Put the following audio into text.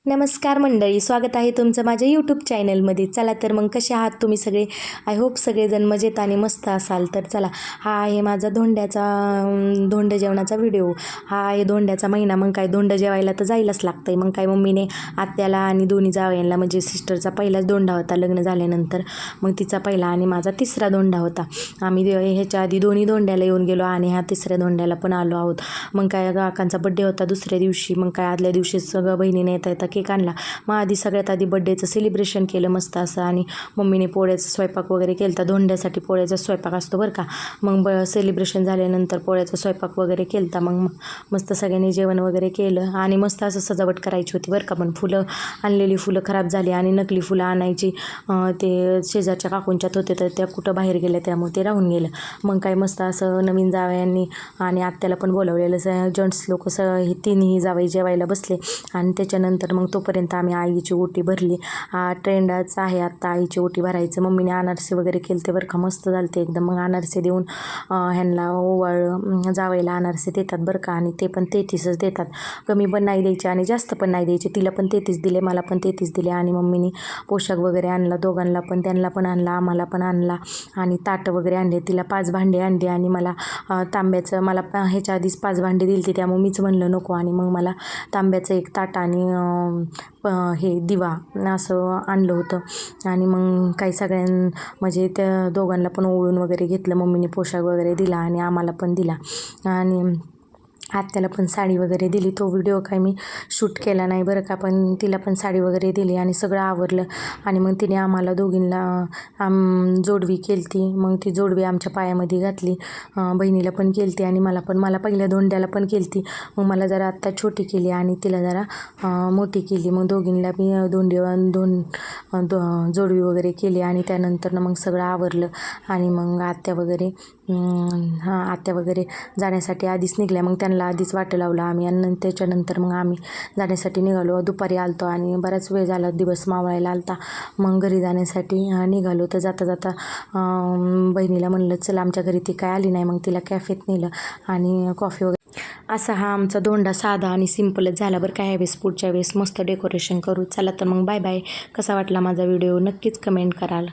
नमस्कार मंडळी, स्वागत आहे तुमचं माझ्या यूट्यूब चॅनलमध्ये. चला तर मग कसे आहात तुम्ही सगळे? आय होप सगळेजण मजेत आणि मस्त असाल. तर चला, हा आहे माझा धोंड जेवणाचा व्हिडिओ. हा आहे धोंड्याचा महिना. मग काय धोंड जेवायला तर जायलाच लागतंय. मग काय मम्मीने आत्याला आणि दोन्ही जावयांना, म्हणजे सिस्टरचा पहिलाच धोंडा होता लग्न झाल्यानंतर. मग तिचा पहिला आणि माझा तिसरा धोंडा होता. आम्ही ह्याच्या आधी दोन्ही धोंड्याला येऊन गेलो आणि ह्या तिसऱ्या धोंड्याला पण आलो आहोत. मग काय काकांचा बड्डे होता दुसऱ्या दिवशी. मग काय आदल्या दिवशी सगळं बहिणीने येता केक आणला. मग आधी सगळ्यात आधी बड्डेचं सेलिब्रेशन केलं मस्त असं. आणि मम्मीने पोळ्याचा स्वयंपाक वगैरे केला होता. धोंड्यासाठी पोळ्याचा स्वयंपाक असतो बरं का. मग सेलिब्रेशन झाल्यानंतर पोळ्याचा स्वयंपाक वगैरे केला होता. मग मस्त सगळ्यांनी जेवण वगैरे केलं आणि मस्त असं सजावट करायची होती बरं का. पण फुलं आणलेली फुलं खराब झाली आणि नकली फुलं आणायची ते शेजारच्या काकूंच्यात होते, तर त्या कुठं बाहेर गेल्या त्यामुळे ते राहून गेलं. मग काय मस्त असं नवीन जावयांनी आणि आत्याला पण बोलावलेलं. जेंट्स लोक हे तिन्ही जावई जेवायला बसले आणि त्याच्यानंतर मग तोपर्यंत आम्ही आईची ओटी भरली. ट्रेंडच आहे आत्ता आईची ओटी भरायचं. मम्मीने अनारसे वगैरे केले ते बरं का, मस्त झालं ते एकदम. मग अनारसे देऊन ह्यांना ओवाळ जावायला अनारसे देतात बरं का. आणि ते पण 33च देतात, कमी पण नाही द्यायचे आणि जास्त पण नाही द्यायचे. तिला पण 33 दिले, मला पण 33 दिले. आणि मम्मीने पोशाख वगैरे आणला दोघांना पण, त्यांना पण आणला, आम्हाला पण आणला. आणि ताटं वगैरे आणले. तिला 5 भांडे आणली आणि मला तांब्याचं, मला ह्याच्या आधीच 5 भांडे दिली ती, त्यामुळे मीच म्हणलं नको. आणि मग मला तांब्याचं एक ताट आणि हे दिवा असं आणलं होतं. आणि मग काही म्हणजे त्या दोघांना पण ओळून वगैरे घेतलं. मम्मीने पोशाख वगैरे दिला आणि आम्हाला पण दिला. आणि आत्याला पण साडी वगैरे दिली. तो व्हिडिओ काय मी शूट केला नाही बरं का, पण तिला पण साडी वगैरे दिली आणि सगळं आवरलं. आणि मग तिने आम्हाला दोघींना जोडवी केली ती. मग ती जोडवी आमच्या पायामध्ये घातली. बहिणीला पण केली ती आणि मला पहिल्या धोंड्याला पण केली ती. मग मला जरा आत्ता छोटी केली आणि तिला जरा मोठी केली. मग दोघींना मी जोडवी वगैरे केली. आणि त्यानंतर मग सगळं आवरलं. आणि मग आत्या वगैरे जाण्यासाठी आधीच निघल्या. मग त्यांना आधीच वाटं लावलं आम्ही आणि त्याच्यानंतर मग आम्ही जाण्यासाठी निघालो. दुपारी आलतो आणि बराच वेळ झाला, दिवस मावळायला आलता. मग घरी जाण्यासाठी निघालो. तर जाता बहिणीला म्हणलं चला आमच्या घरी, ती काय आली नाही. मग तिला कॅफेत नेलं आणि कॉफी वगैरे. असा हा आमचा धोंडा साधा आणि सिम्पलच झाला बरं का. ह्यावेळेस पुढच्या वेळेस मस्त डेकोरेशन करू. चला तर मग बाय बाय. कसा वाटला माझा व्हिडिओ नक्कीच कमेंट कराल.